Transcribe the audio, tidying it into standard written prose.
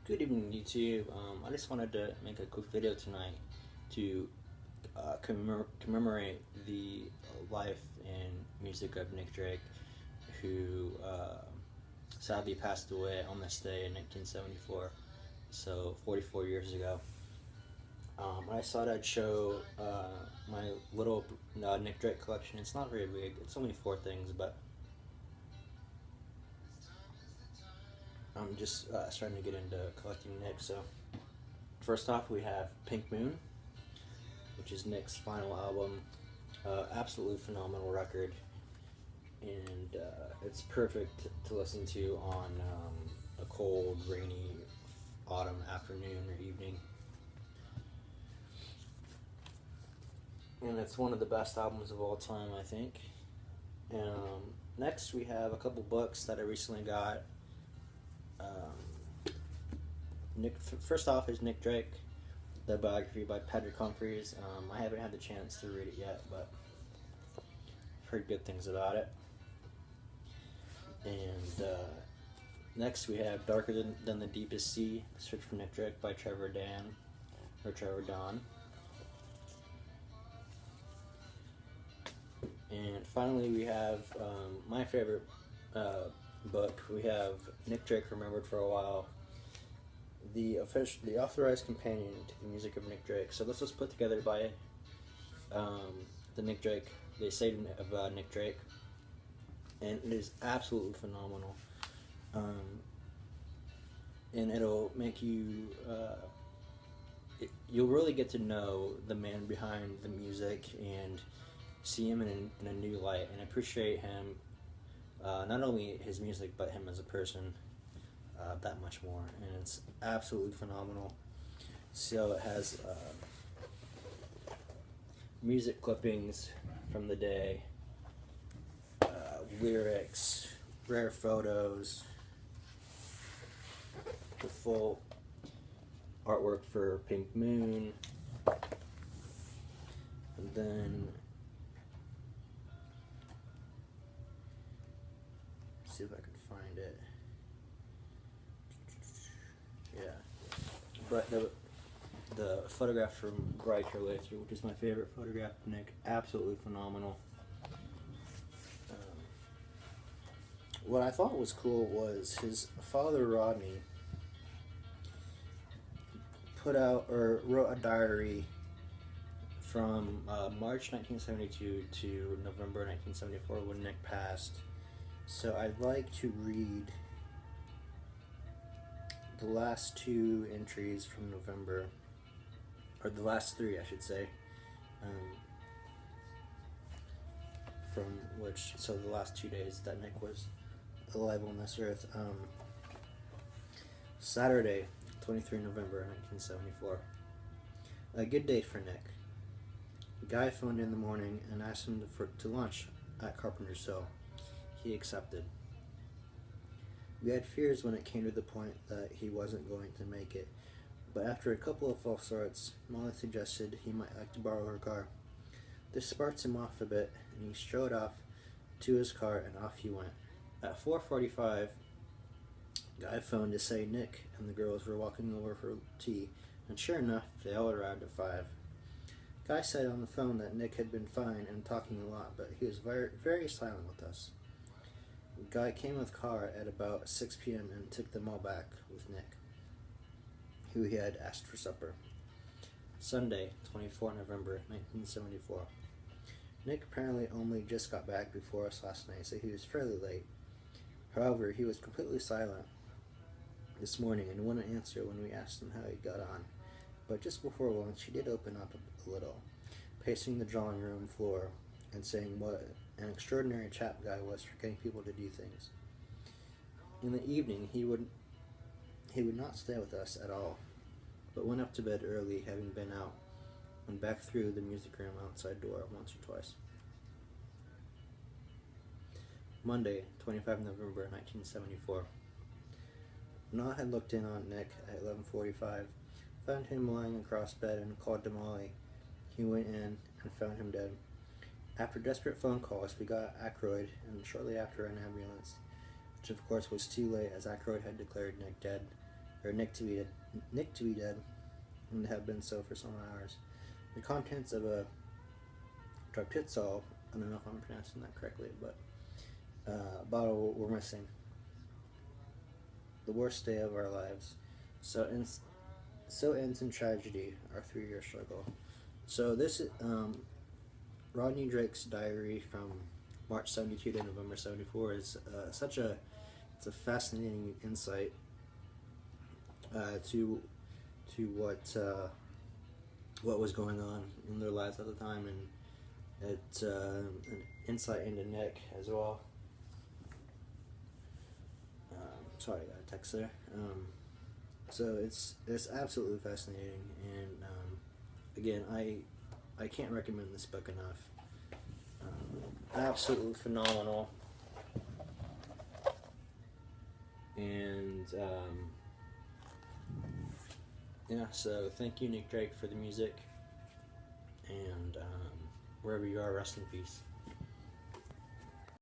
Good evening, YouTube. I just wanted to make a quick video tonight to commemorate the life and music of Nick Drake, who sadly passed away on this day in 1974, so 44 years ago. I thought I'd show my little Nick Drake collection. It's not very big, it's only four things, but I'm just starting to get into collecting Nick. So, first off, we have Pink Moon, which is Nick's final album. Absolutely phenomenal record, and it's perfect to listen to on a cold, rainy autumn afternoon or evening. And it's one of the best albums of all time, I think. Next, we have a couple books that I recently got. First off is Nick Drake, the biography by Patrick Humphreys. I haven't had the chance to read it yet, but I've heard good things about it. And next we have Darker Than the Deepest Sea, Search for Nick Drake by Trevor Don. And finally we have my favorite book. We have Nick Drake Remembered for a While, the authorized companion to the music of Nick Drake. So this was put together by the estate of Nick Drake, and it is absolutely phenomenal. And it'll make you, you'll really get to know the man behind the music and see him in a new light and appreciate him, not only his music but him as a person. That much more, and it's absolutely phenomenal. So it has music clippings from the day, lyrics, rare photos, the full artwork for Pink Moon, and then see if I can find it. Yeah, but the photograph from Bright Your Way Through, which is my favorite photograph of Nick, absolutely phenomenal. What I thought was cool was his father Rodney wrote a diary from March 1972 to November 1974 when Nick passed. So I'd like to read the last two entries from November, or the last three, I should say, from which, so the last 2 days that Nick was alive on this earth. Saturday, 23 November 1974. A good day for Nick. A guy phoned in the morning and asked him to lunch at Carpenter's Hill. He accepted. We had fears when it came to the point that he wasn't going to make it, but after a couple of false starts, Molly suggested he might like to borrow her car. This sparked him off a bit, and he strode off to his car and off he went. At 4:45, Guy phoned to say Nick and the girls were walking over for tea, and sure enough, they all arrived at 5. Guy said on the phone that Nick had been fine and talking a lot, but he was very, very silent with us. Guy came with car at about 6 p.m. and took them all back with Nick, who he had asked for supper. Sunday, 24 November 1974. Nick apparently only just got back before us last night, so he was fairly late. However, he was completely silent this morning and wouldn't answer when we asked him how he got on. But just before lunch, he did open up a little, pacing the drawing room floor and saying what an extraordinary chap Guy was for getting people to do things. In the evening, he would not stay with us at all, but went up to bed early, having been out and back through the music room outside door once or twice. Monday, 25 November 1974. Na had looked in on Nick at 11:45, found him lying across bed, and called to Molly. He went in and found him dead. After desperate phone calls, we got Aykroyd, and shortly after an ambulance, which of course was too late as Aykroyd had declared Nick dead or Nick to be dead, and have been so for some hours. The contents of a Tarpitzel, I don't know if I'm pronouncing that correctly, but bottle were missing. The worst day of our lives. So ends in tragedy, our 3-year struggle. So this is Rodney Drake's diary from March 72 to November 74 is it's a fascinating insight to what was going on in their lives at the time, and it's an insight into Nick as well. Sorry, I got a text there. So it's absolutely fascinating, and again, I can't recommend this book enough. Absolutely phenomenal, and yeah. So thank you, Nick Drake, for the music, and wherever you are, rest in peace.